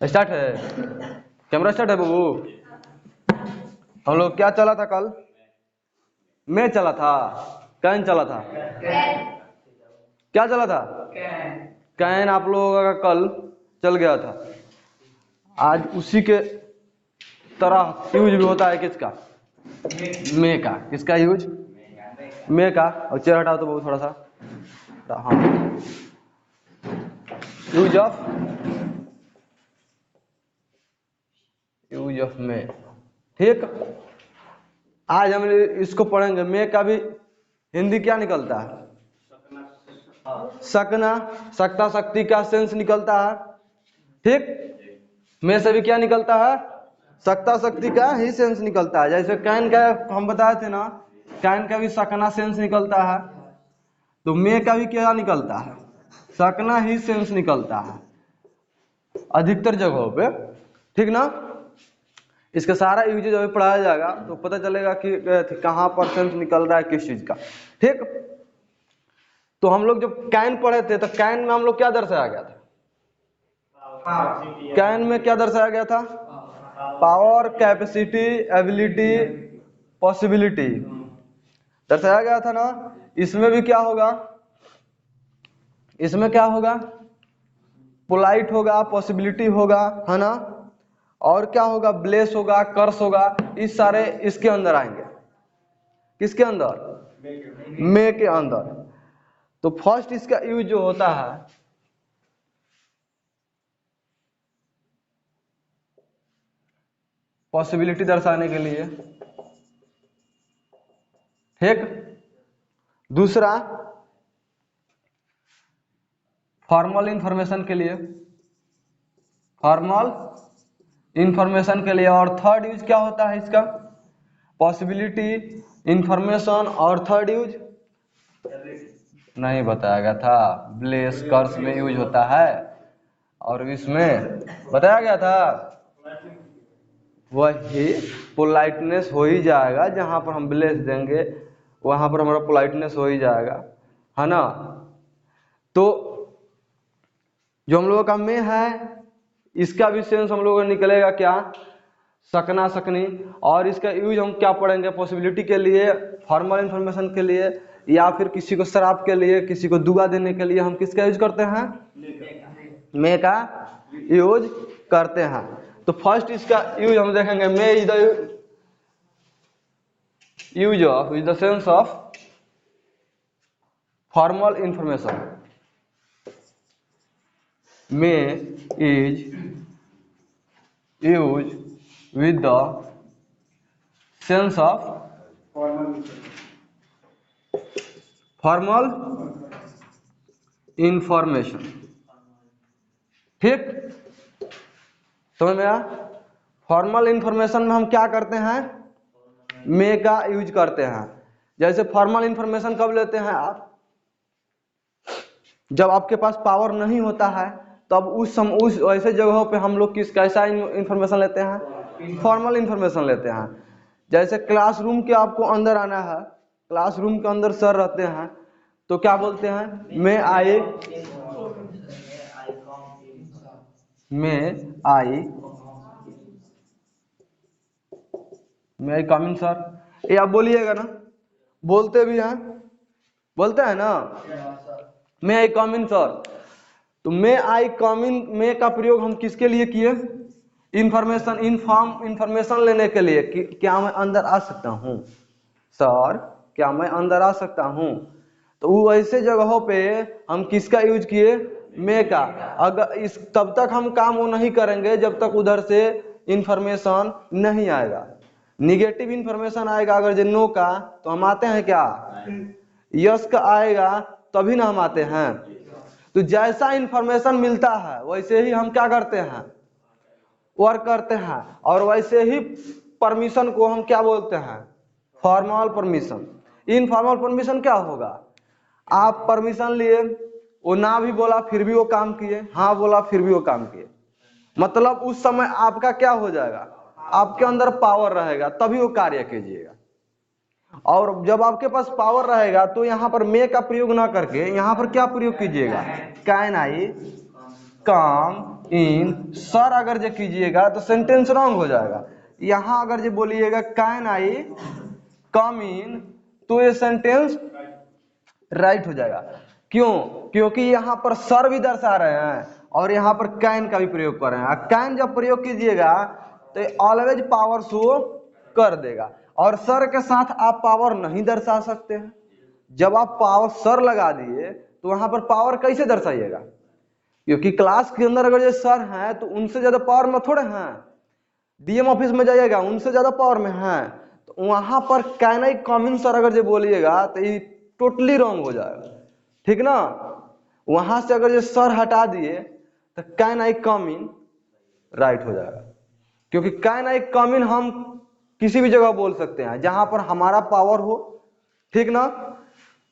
Start है, camera start है बाबू। हम लोग क्या चला था कल? मैं चला था, कैन चला था, क्या चला था? कैन आप लोगों का कल चल गया था। आज उसी के तरह यूज भी होता है किसका? मे का। किसका यूज? मे का। और चेयर हटाओ तो बहुत थोड़ा सा। हाँ, यूज ऑफ मे। ठीक, आज हम इसको पढ़ेंगे। मे का भी हिंदी क्या निकलता है? सकना, सकता शक्ति का सेंस निकलता है। ठीक, में से भी क्या निकलता है? सकता शक्ति का ही सेंस निकलता है। जैसे कैन का हम बताए थे ना, कैन का भी सकना सेंस निकलता है, तो में का भी क्या निकलता है? सकना ही सेंस निकलता है अधिकतर जगहों पे। ठीक ना? इसका सारा यूजेज अभी पढ़ाया जाएगा तो पता चलेगा कि कहाँ पर सेंस निकल रहा है किस चीज का। ठीक, तो हम लोग जब कैन पढ़े थे तो कैन में हम लोग क्या दर्शाया गया था? कैन में क्या दर्शाया गया था? पावर, कैपेसिटी, एबिलिटी, पॉसिबिलिटी दर्शाया गया था ना। इसमें भी क्या होगा? इसमें क्या होगा? पोलाइट होगा, पॉसिबिलिटी होगा, है ना। और क्या होगा? ब्लेस होगा, कर्स होगा। इस सारे इसके अंदर आएंगे। किसके अंदर? मे के अंदर। तो फर्स्ट इसका यूज जो होता है, पॉसिबिलिटी दर्शाने के लिए। ठीक, दूसरा फॉर्मल इंफॉर्मेशन के लिए, फॉर्मल इंफॉर्मेशन के लिए। और थर्ड यूज क्या होता है इसका? पॉसिबिलिटी, इंफॉर्मेशन, और थर्ड यूज नहीं बताया गया था। ब्लेस, कर्स में यूज होता है, और इसमें बताया गया था वही पोलाइटनेस हो ही जाएगा। जहां पर हम ब्लेस देंगे वहां पर हमारा पोलाइटनेस हो ही जाएगा, है ना। तो जो हम लोगों का में है, इसका भी सेंस हम लोगों को निकलेगा क्या? सकना, सकनी। और इसका यूज हम क्या पढ़ेंगे? पॉसिबिलिटी के लिए, फॉर्मल इंफॉर्मेशन के लिए, या फिर किसी को शराब के लिए, किसी को दुआ देने के लिए हम किसका यूज करते हैं? मे का यूज करते हैं। तो फर्स्ट इसका यूज हम देखेंगे। May is the use of, is the sense of formal information. May is use with the sense of formal information। ठीक, समझ में आया? फॉर्मल इंफॉर्मेशन में हम क्या करते हैं? मे का यूज करते हैं। जैसे फॉर्मल इंफॉर्मेशन कब लेते हैं आप? जब आपके पास पावर नहीं होता है, तब उस ऐसे जगहों पे हम लोग कैसा इंफॉर्मेशन लेते हैं? फॉर्मल इंफॉर्मेशन लेते हैं। जैसे क्लासरूम के आपको अंदर आना है, क्लासरूम के अंदर सर रहते हैं, तो क्या बोलते हैं? मे आई कम इन सर। ये आप बोलिएगा ना, बोलते भी हैं, बोलते हैं ना, मे आई कम इन सर। तो मे आई कम इन, मे का प्रयोग हम किसके लिए किए? इंफॉर्मेशन, इंफॉर्मेशन लेने के लिए कि क्या मैं अंदर आ सकता हूं सर, क्या मैं अंदर आ सकता हूं। तो वो ऐसे जगहों पे हम किसका यूज किए? मे का। अगर इस तब तक हम काम वो नहीं करेंगे जब तक उधर से इंफॉर्मेशन नहीं आएगा। निगेटिव इंफॉर्मेशन आएगा अगर जो नो का, तो हम आते हैं क्या? यस का आएगा तभी ना हम आते हैं। तो जैसा इंफॉर्मेशन मिलता है वैसे ही हम क्या करते हैं? वर्क करते हैं। और वैसे ही परमिशन को हम क्या बोलते हैं? Formal permission. इनफॉर्मल परमिशन क्या होगा? आप परमिशन लिए, वो ना भी बोला फिर भी वो काम किए, हाँ बोला फिर भी वो काम किए। मतलब उस समय आपका क्या हो जाएगा? आपके अंदर पावर रहेगा, तभी वो कार्य कीजिएगा। और जब आपके पास पावर रहेगा तो यहाँ पर मे का प्रयोग ना करके यहाँ पर क्या प्रयोग कीजिएगा, can I come in sir अगर जो कीजिएगा तो सेंटेंस रॉन्ग हो जाएगा। यहाँ अगर जो बोलिएगा कैन आई कम इन तो ये सेंटेंस राइट हो जाएगा। क्यों? क्योंकि यहाँ पर सर भी दर्शा रहे हैं और यहाँ पर कैन का भी प्रयोग कर रहे हैं। कैन जब प्रयोग कीजिएगा तो ऑलवेज पावर शो कर देगा और सर के साथ आप पावर नहीं दर्शा सकते हैं। जब आप पावर सर लगा दिए तो वहां पर पावर कैसे दर्शाइएगा? क्योंकि क्लास के अंदर अगर जो सर हैं तो उनसे ज्यादा पावर में थोड़े हैं। डीएम ऑफिस में जाइएगा उनसे ज्यादा पावर में हैं, तो वहां पर can I come in sir अगर जो बोलिएगा तो ये टोटली रॉन्ग हो जाएगा, ठीक ना। वहां से अगर जो सर हटा दिए तो can I come in right हो जाएगा। क्योंकि कैन आई कम इन हम किसी भी जगह बोल सकते हैं जहां पर हमारा पावर हो, ठीक ना।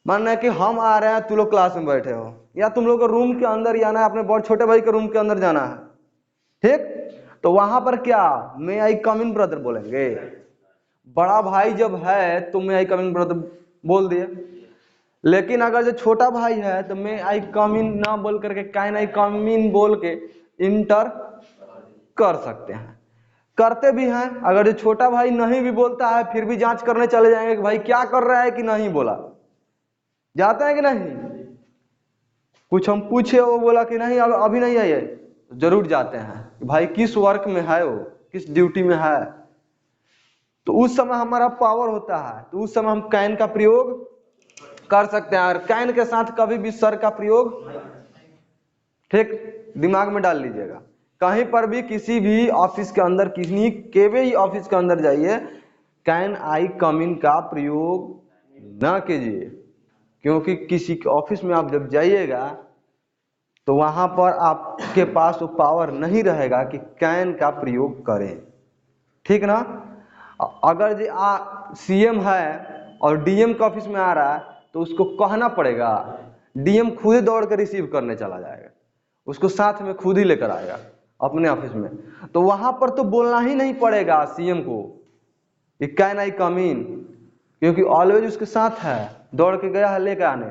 मानना है कि हम आ रहे हैं, तुम लोग क्लास में बैठे हो या तुम लोग को रूम के अंदर जाना है, अपने बहुत छोटे भाई के रूम के अंदर जाना है, ठीक। तो वहां पर क्या मे आई कम इन ब्रदर बोलेंगे? बड़ा भाई जब है तो मे आई कम इन ब्रदर बोल दिए। लेकिन अगर जो छोटा भाई है तो मे आई कम इन ना बोल करके कैन आई कम इन बोल के इंटर कर सकते हैं, करते भी हैं। अगर जो छोटा भाई नहीं भी बोलता है फिर भी जांच करने चले जाएंगे कि भाई क्या कर रहा है कि नहीं बोला, जाते हैं कि नहीं। कुछ हम पूछे वो बोला कि नहीं अभी नहीं आइए, जरूर जाते हैं कि भाई किस वर्क में है, वो किस ड्यूटी में है। तो उस समय हमारा पावर होता है तो उस समय हम कैन का प्रयोग कर सकते हैं और कैन के साथ कभी भी सर का प्रयोग, ठीक, दिमाग में डाल लीजिएगा। कहीं पर भी किसी भी ऑफिस के अंदर, किसी के भी ऑफिस के अंदर जाइए, कैन आई कम इन का प्रयोग ना कीजिए। क्योंकि किसी के ऑफिस में आप जब जाइएगा तो वहां पर आपके पास वो पावर नहीं रहेगा कि कैन का प्रयोग करें, ठीक ना। अगर जो सीएम है और डीएम के ऑफिस में आ रहा है तो उसको कहना पड़ेगा, डीएम खुद ही दौड़ कर रिसीव करने चला जाएगा, उसको साथ में खुद ही लेकर आएगा अपने ऑफिस में। तो वहां पर तो बोलना ही नहीं पड़ेगा सीएम को कि कैन आई कम इन, क्योंकि ऑलवेज उसके साथ है, दौड़ के गया है लेकर आने।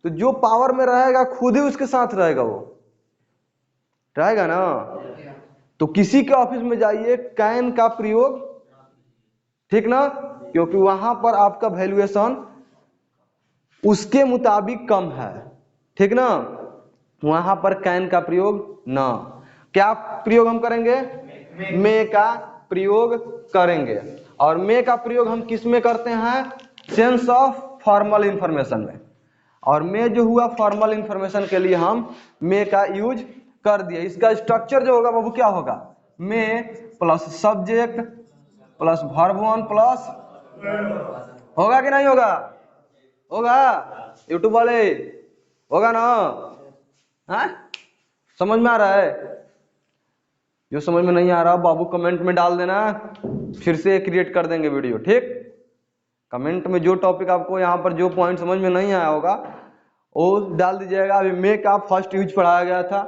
तो जो पावर में रहेगा खुद ही उसके साथ रहेगा, वो रहेगा ना। तो किसी के ऑफिस में जाइए कैन का प्रयोग, ठीक ना, क्योंकि वहां पर आपका वैल्यूएशन उसके मुताबिक कम है, ठीक ना। वहां पर कैन का प्रयोग ना, क्या प्रयोग हम करेंगे? मे का प्रयोग करेंगे। और मे का प्रयोग हम किस में करते हैं? सेंस ऑफ फॉर्मल इंफॉर्मेशन में। और मे जो हुआ फॉर्मल इंफॉर्मेशन के लिए हम मे का यूज कर दिए। इसका स्ट्रक्चर जो होगा वो क्या होगा? May plus subject plus verb one plus, होगा कि नहीं होगा? होगा यूट्यूब वाले, होगा ना? हाँ, समझ में आ रहा है? जो समझ में नहीं आ रहा बाबू कमेंट में डाल देना, फिर से क्रिएट कर देंगे वीडियो, ठीक। कमेंट में जो टॉपिक आपको यहाँ पर जो पॉइंट समझ में नहीं आया होगा वो डाल दीजिएगा। अभी मे का फर्स्ट यूज पढ़ाया गया था,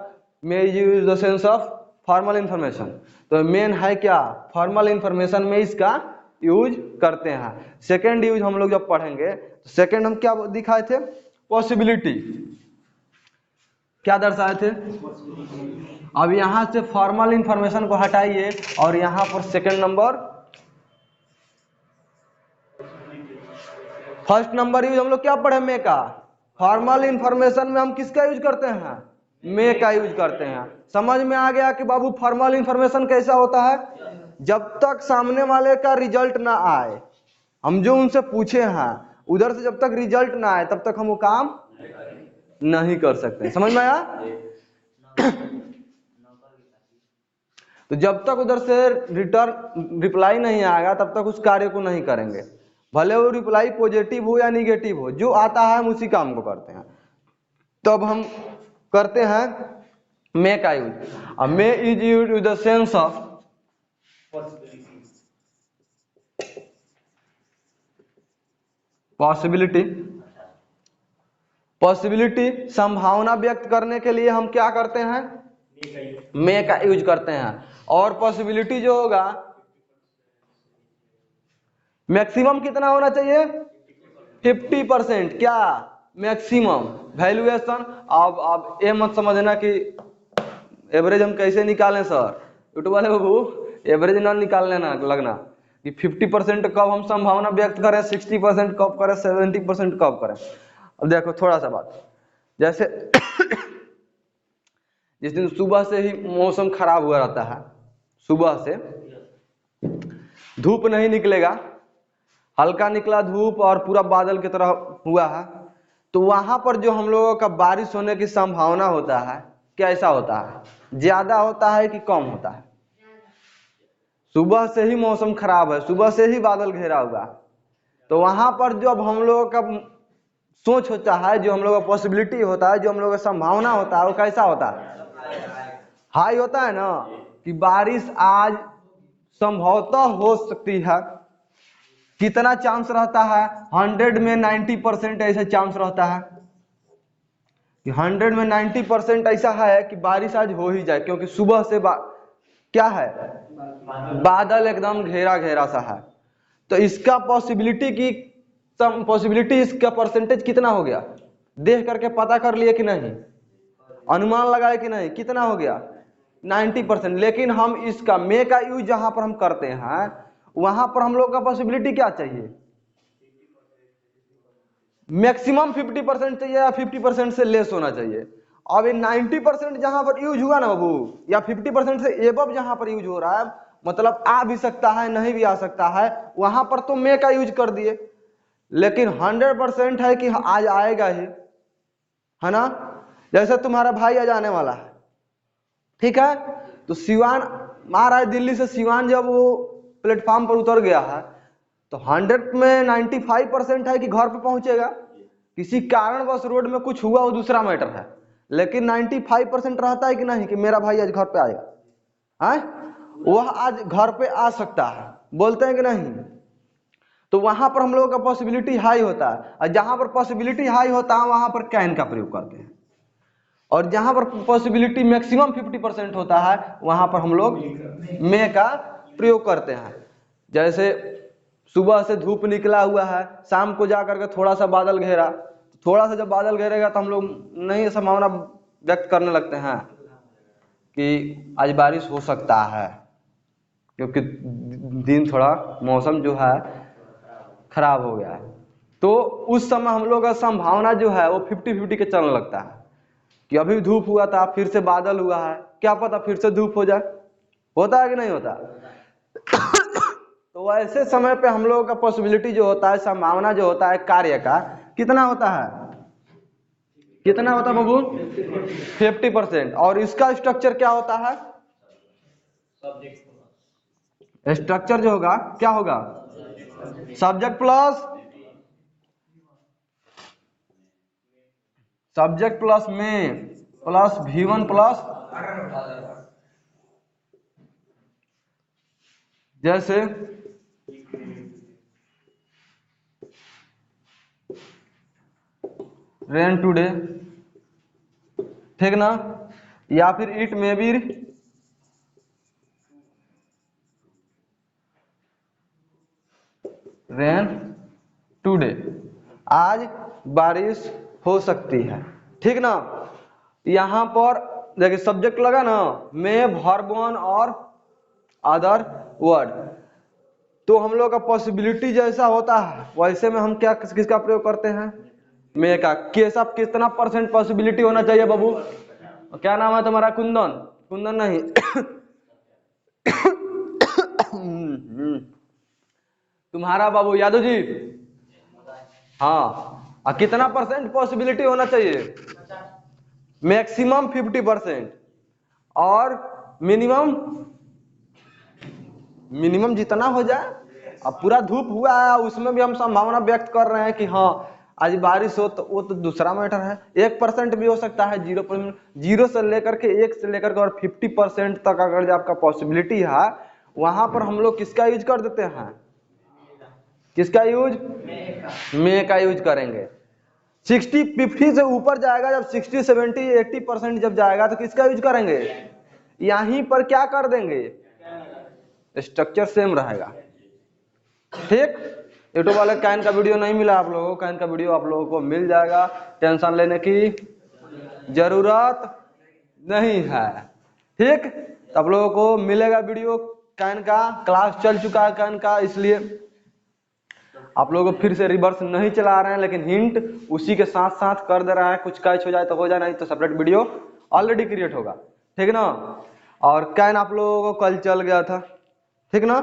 मे use the sense of formal information. तो मेन है क्या? फॉर्मल इंफॉर्मेशन में इसका यूज करते हैं। सेकेंड यूज हम लोग जब पढ़ेंगे, सेकेंड हम क्या दिखाए थे? पॉसिबिलिटी। क्या दर्शाए थे? अब यहां से फॉर्मल इंफॉर्मेशन को हटाइए और यहां पर second number, first number use हम लोग क्या पढ़े? मे का। फॉर्मल इंफॉर्मेशन में हम किसका यूज करते हैं? मे का यूज करते हैं। समझ में आ गया कि बाबू फॉर्मल इंफॉर्मेशन कैसा होता है? जब तक सामने वाले का रिजल्ट ना आए, हम जो उनसे पूछे हैं उधर से जब तक रिजल्ट ना आए तब तक हम वो काम नहीं कर सकते। समझ में आया? तो जब तक उधर से रिप्लाई नहीं आएगा तब तक उस कार्य को नहीं करेंगे, भले वो रिप्लाई पॉजिटिव हो या निगेटिव हो, जो आता है हम उसी काम को करते हैं। तब हम करते हैं मे का यूज। अब may is use with the sense of possibility. Possibility संभावना व्यक्त करने के लिए हम क्या करते हैं? मे का यूज करते हैं। और पॉसिबिलिटी जो होगा मैक्सिमम कितना होना चाहिए? 50% क्या मैक्सिमम वैल्यूएशन। अब ये मत समझना कि एवरेज हम कैसे निकालें सर, यूट्यूब वाले बाबू एवरेज ना निकालने ना लगना कि 50% कब हम संभावना व्यक्त करें, 60% कब करें, 70% कब करें। अब देखो थोड़ा सा बात, जैसे जिस दिन सुबह से ही मौसम खराब हुआ रहता है, सुबह से धूप नहीं निकलेगा, हल्का निकला धूप और पूरा बादल की तरह हुआ है, तो वहां पर जो हम लोगों का बारिश होने की संभावना होता है कैसा होता है, ज्यादा होता है कि कम होता है? सुबह से ही मौसम खराब है, सुबह से ही बादल घेरा हुआ, तो वहां पर जो अब हम लोगों का सोच होता है, जो हम लोगों का पॉसिबिलिटी होता है, जो हम लोगों का संभावना होता है, वो कैसा होता है? हाई होता है ना, कि बारिश आज संभवतः हो सकती है। कितना चांस रहता है? 100 में 90% ऐसा चांस रहता है कि 100 में 90% ऐसा है कि बारिश आज हो ही जाए, क्योंकि सुबह से क्या है, बादल एकदम घेरा घेरा सा है। तो इसका पॉसिबिलिटी इसका परसेंटेज कितना हो गया? देख करके पता कर लिए कि नहीं, अनुमान लगाए कि नहीं, कितना हो गया? 90%। लेकिन हम इसका मे का यूज जहां पर हम करते हैं, वहां पर हम लोग का पॉसिबिलिटी क्या चाहिए? मैक्सिमम 50% चाहिए या 50% से लेस होना चाहिए। अब ये 90% जहां पर यूज हुआ ना बाबू, या 50% से एबव जहां पर यूज हो रहा है, मतलब आ भी सकता है नहीं भी आ सकता है, वहां पर तो मे का यूज कर दिए। लेकिन 100% है कि आज आएगा ही, है ना। जैसे तुम्हारा भाई आज आने वाला है, ठीक है, तो सिवान आ रहा है, दिल्ली से सिवान जब वो प्लेटफॉर्म पर उतर गया है, तो 100 में 95% है कि घर पे पहुंचेगा। किसी कारणवश रोड में कुछ हुआ, वो दूसरा मैटर है, लेकिन 95% रहता है कि नहीं कि मेरा भाई आज घर पे आएगा, है वह आज घर पे आ सकता है, बोलते हैं कि नहीं। तो वहां पर हम लोगों का पॉसिबिलिटी हाई होता है, और जहां पर पॉसिबिलिटी हाई होता है वहां पर कैन का प्रयोग करते हैं, और जहां पर पॉसिबिलिटी मैक्सिमम 50% होता है वहां पर हम लोग मे का प्रयोग करते हैं। जैसे सुबह से धूप निकला हुआ है, शाम को जाकर के थोड़ा सा बादल घेरा, थोड़ा सा जब बादल घेरेगा तो हम लोग नहीं संभावना व्यक्त करने लगते हैं कि आज बारिश हो सकता है, क्योंकि दिन थोड़ा मौसम जो है खराब हो गया है। तो उस समय हम लोग का संभावना जो है वो 50-50 के चलने लगता है कि अभी धूप हुआ था, फिर से बादल हुआ है, क्या पता फिर से धूप हो जाए। होता है कि नहीं होता? तो ऐसे समय पे हम लोगों का पॉसिबिलिटी जो होता है, संभावना जो होता है कार्य का, कितना होता है? कितना होता है बाबू? 50%। और इसका स्ट्रक्चर क्या होता है? स्ट्रक्चर जो होगा क्या होगा? सब्जेक्ट प्लस में प्लस V1 प्लस, जैसे रेन टुडे, ठीक ना, या फिर it may be rain today, आज बारिश हो सकती है, ठीक ना। यहां पर देखिए सब्जेक्ट लगा ना, मे, वर्ब वन और अदर वर्ड, तो हम लोग का पॉसिबिलिटी जैसा होता है वैसे में हम क्या किसका प्रयोग करते हैं? मे का। कैसा, कितना परसेंट पॉसिबिलिटी होना चाहिए बाबू? क्या नाम है तुम्हारा? कुंदन? कुंदन नहीं तुम्हारा बाबू यादव जी, हाँ। कितना परसेंट पॉसिबिलिटी होना चाहिए? मैक्सिमम 50% और मिनिमम जितना हो जाए। अब पूरा धूप हुआ है, उसमें भी हम संभावना व्यक्त कर रहे हैं कि हाँ आज बारिश हो, तो वो तो दूसरा मैटर है। 1% भी हो सकता है, 0% 0 से लेकर के 1 से लेकर के और 50% तक अगर जो आपका पॉसिबिलिटी है, वहां पर हम लोग किसका यूज कर देते हैं? किसका यूज? मे का यूज करेंगे। 60-50 से ऊपर जाएगा, जब 60, 70, 80% जब जाएगा तो किसका यूज करेंगे? यहीं पर क्या कर देंगे? स्ट्रक्चर सेम रहेगा, ठीक। यूट्यूब वाले कैन का वीडियो नहीं मिला आप लोगों को, कैन का वीडियो आप लोगों को मिल जाएगा, टेंशन लेने की जरूरत नहीं है। ठीक, आप लोगों को मिलेगा वीडियो कैन का, क्लास चल चुका है कैन का, इसलिए आप लोगों को फिर से रिवर्स नहीं चला रहे हैं, लेकिन हिंट उसी के साथ साथ कर दे रहा है। कुछ कैच हो जाए तो हो जाए, नहीं तो सेपरेट वीडियो ऑलरेडी क्रिएट होगा। ठीक ना। और कैन आप लोगों को कल चल गया था, ठीक ना।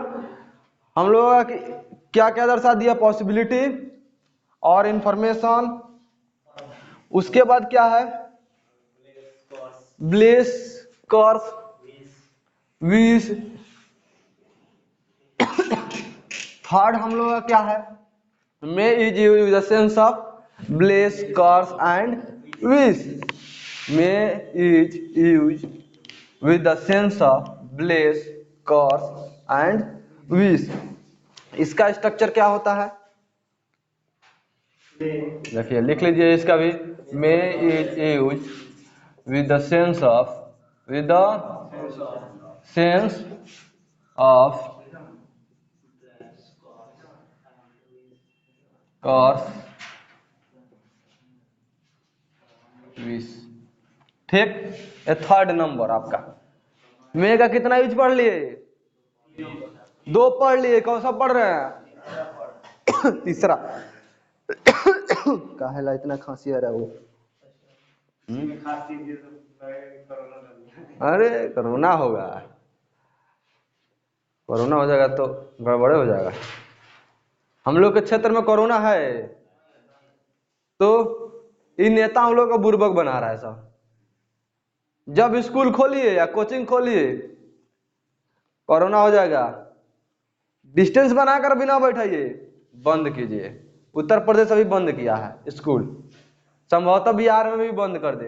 हम लोगों का क्या क्या दर्शा दिया, पॉसिबिलिटी और इंफॉर्मेशन। उसके बाद क्या है, ब्लेस कर्स विश। थर्ड हम लोगों का क्या है, may is use with the sense of bless curse and wish. May is use with the sense of bless curse and wish. इसका स्ट्रक्चर क्या होता है, देखिए लिख लीजिए इसका भी, may is use with the sense of, with the sense of curse wish. ठीक, ये थर्ड नंबर आपका। मे का कितना यूज पढ़ लिए, 2 पढ़ लिए, कौन सा पढ़ रहे हैं तीसरा। काहेला इतना खांसी आ रहा है वो, अरे कोरोना होगा, कोरोना हो जाएगा तो गड़बड़े हो जाएगा। हम लोग के क्षेत्र में कोरोना है तो इन नेता हम लोग को बुर्बक बना रहा है सब। जब स्कूल खोलिए या कोचिंग खोलिए कोरोना हो जाएगा, डिस्टेंस बनाकर बिना बैठाइए, बंद कीजिए। उत्तर प्रदेश अभी बंद किया है स्कूल, संभवतः बिहार में भी बंद कर दे।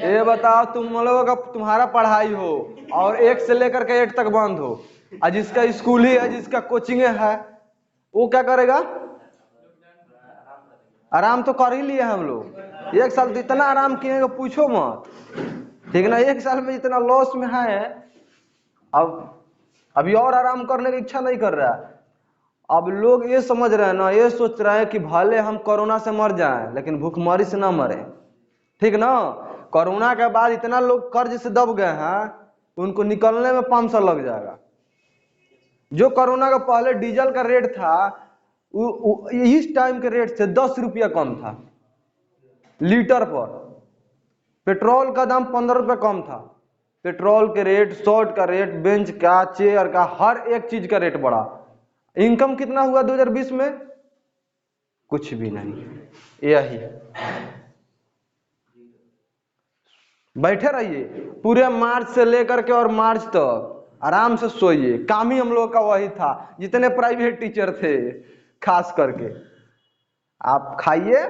ये बताओ तुम लोगों का, तुम्हारा पढ़ाई हो और 1 से लेकर के 8 तक बंद हो, और जिसका स्कूल ही है, जिसका कोचिंग है, वो क्या करेगा, आराम तो कर ही लिए हम लोग। 1 साल तो इतना आराम किए पूछो मत, ठीक ना। 1 साल में इतना लॉस में है, अब अभी और आराम करने की इच्छा नहीं कर रहा है। अब लोग ये समझ रहे हैं ना, ये सोच रहे हैं कि भले हम कोरोना से मर जाएं लेकिन भूखमरी से ना मरे, ठीक ना। कोरोना के बाद इतना लोग कर्ज से दब गए हैं, उनको निकलने में 5 साल लग जाएगा। जो कोरोना का पहले डीजल का रेट था, इस टाइम के रेट से 10 रुपया कम था लीटर पर। पेट्रोल का दाम 15 रुपया कम था। पेट्रोल के रेट, शॉर्ट का रेट, बेंच का, चेयर का, हर एक चीज का रेट बढ़ा। इनकम कितना हुआ 2020 में, कुछ भी नहीं। यही बैठे रहिए पूरे मार्च से लेकर के और मार्च तक आराम से सोइए। काम ही हम लोग का वही था, जितने प्राइवेट टीचर थे खास करके। आप खाइए,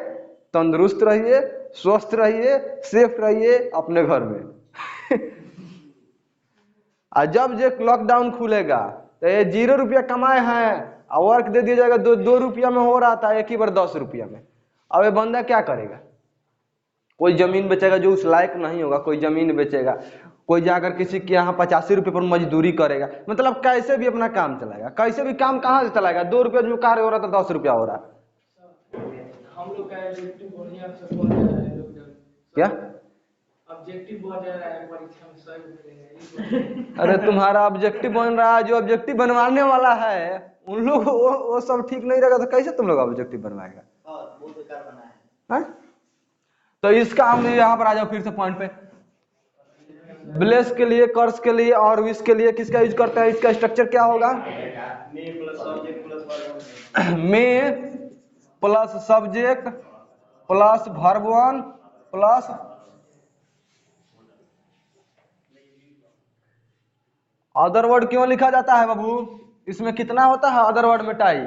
तंदुरुस्त रहिए, स्वस्थ रहिए, सेफ रहिए अपने घर में। और जब जो लॉकडाउन खुलेगा तो ये 0 रुपया कमाए हैं और वर्क दे दिया जाएगा 2 रुपया में हो रहा था, एक ही बार 10 रुपया में। अब ये बंदा क्या करेगा, कोई जमीन बेचेगा जो उस लायक नहीं होगा, कोई जमीन बेचेगा, कोई जाकर किसी के यहाँ 85 रुपये पर मजदूरी करेगा। मतलब कैसे भी अपना काम चलाएगा, कैसे भी काम कहाँ से चलाएगा। 2 रुपया जो कार्य हो रहा था 10 रुपया हो रहा है। हम लोग का क्या ऑब्जेक्टिव बहुत जा रहा है परीक्षा में, सही। अरे तुम्हारा ऑब्जेक्टिव बन रहा है, जो ऑब्जेक्टिव बनवाने वाला है उन लोग वो सब ठीक नहीं रहेगा तो कैसे तुम लोग ऑब्जेक्टिव बनवाएगा, वो बेकार बना है। तो इसका हम यहाँ पर आ जाओ फिर से पॉइंट पे। ब्लेस के लिए, कर्स के लिए और विश के लिए किसका यूज करते हैं, इसका स्ट्रक्चर क्या होगा, may plus subject plus verb 1 plus other word. क्यों लिखा जाता है बाबू, इसमें कितना होता है अदर वर्ड में टाई,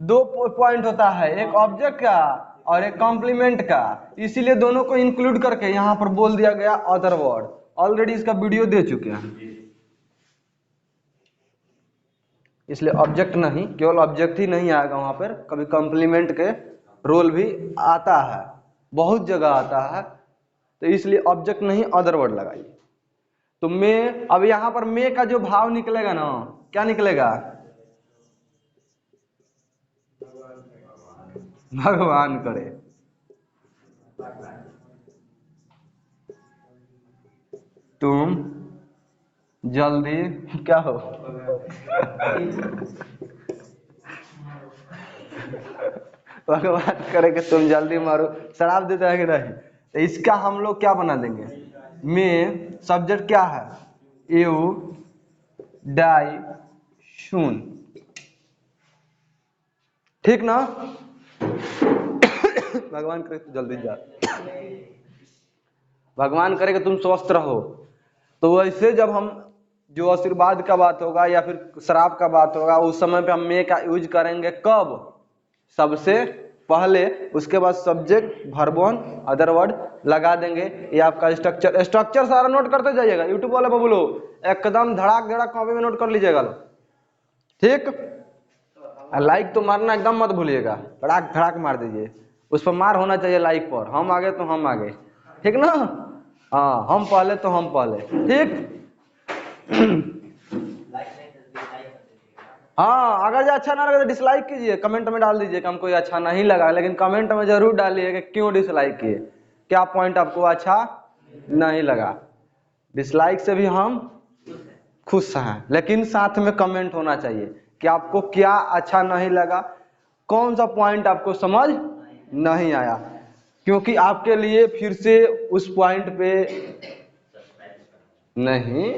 2 पॉइंट होता है, एक ऑब्जेक्ट का और एक कॉम्प्लीमेंट का, इसीलिए दोनों को इंक्लूड करके यहाँ पर बोल दिया गया अदर वर्ड। ऑलरेडी इसका वीडियो दे चुके हैं, इसलिए ऑब्जेक्ट नहीं, केवल ऑब्जेक्ट ही नहीं आएगा वहां पर, कभी कॉम्प्लीमेंट के रोल भी आता है, बहुत जगह आता है, तो इसलिए ऑब्जेक्ट नहीं अदर वर्ड लगाइए। तो मे, अब यहाँ पर मे का जो भाव निकलेगा ना, क्या निकलेगा? भगवान करे। तुम जल्दी क्या हो? भगवान करे कि तुम जल्दी मारो। शराब देता है कि नहीं? तो इसका हम लोग क्या बना देंगे? में सब्जेक्ट क्या है? You die soon. ठीक ना? भगवान करे तो जल्दी जा, भगवान करे कि तुम स्वस्थ रहो। तो वैसे जब हम जो आशीर्वाद का बात होगा या फिर श्राप का बात होगा, उस समय पे हम मे का यूज करेंगे कब? सबसे पहले, उसके बाद subject, verb one, other word लगा देंगे। ये आपका स्ट्रक्चर सारा नोट करते जाइएगा। यूट्यूब वाले बबुलो एकदम धड़ाक धड़ाक कॉपी में नोट कर लीजिएगा लो, ठीक? लाइक तो मारना एकदम मत भूलिएगा, धड़ाक धड़ाक मार दीजिए। उस पर मार होना चाहिए लाइक पर। हम आगे तो हम आगे, ठीक ना? हाँ, हम पहले तो हम पहले, ठीक? हाँ, अगर जो अच्छा ना लगे तो डिसलाइक कीजिए, कमेंट में डाल दीजिए कि हमको ये अच्छा नहीं लगा, लेकिन कमेंट में जरूर डालिए कि क्यों डिसलाइक किए, क्या पॉइंट आपको अच्छा नहीं लगा। डिसलाइक से भी हम खुश हैं, लेकिन साथ में कमेंट होना चाहिए कि आपको क्या अच्छा नहीं लगा, कौन सा पॉइंट आपको समझ नहीं आया, क्योंकि आपके लिए फिर से उस पॉइंट पे नहीं,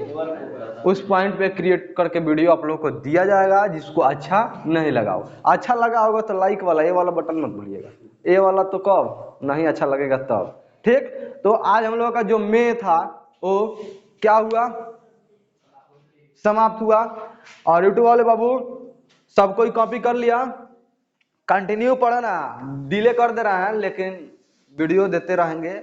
उस पॉइंट पे क्रिएट करके वीडियो आप लोगों को दिया जाएगा। जिसको अच्छा नहीं लगा हो, अच्छा लगा होगा तो लाइक वाला, ये वाला बटन मत भूलिएगा। ये वाला तो कब नहीं अच्छा लगेगा तब, ठीक? तो आज हम लोगों का जो मे था वो क्या हुआ? समाप्त हुआ। और यूट्यूब वाले बाबू सब कोई कॉपी कर लिया? कंटिन्यू पढ़ना, डिले कर दे रहा है लेकिन वीडियो देते रहेंगे।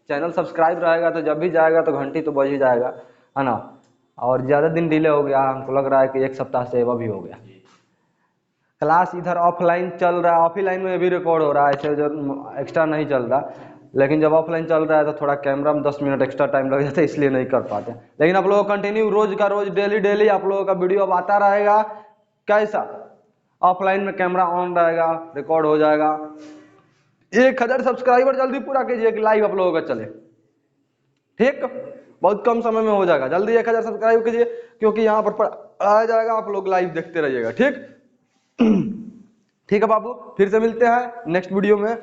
चैनल सब्सक्राइब रहेगा तो जब भी जाएगा तो घंटी तो बज ही जाएगा, है ना? और ज़्यादा दिन डिले हो गया, हमको लग रहा है कि 1 सप्ताह से वो भी हो गया। क्लास इधर ऑफलाइन चल रहा है, ऑफलाइन में भी रिकॉर्ड हो रहा है, ऐसे जो एक्स्ट्रा नहीं चल रहा। लेकिन जब ऑफलाइन चल रहा है तो थोड़ा कैमरा में 10 मिनट एक्स्ट्रा टाइम लग जाता है, इसलिए नहीं कर पाते। लेकिन आप लोगों को कंटिन्यू रोज का रोज डेली आप लोगों का वीडियो अब आता रहेगा। कैसा? ऑफलाइन में कैमरा ऑन रहेगा, रिकॉर्ड हो जाएगा। 1000 सब्सक्राइबर जल्दी पूरा कीजिए कि लाइव आप लोगों का चले, ठीक? बहुत कम समय में हो जाएगा, जल्दी 1000 सब्सक्राइब कीजिए, क्योंकि यहाँ पर आ जाएगा, आप लोग लाइव देखते रहिएगा, ठीक? ठीक है बाबू, फिर से मिलते हैं नेक्स्ट वीडियो में।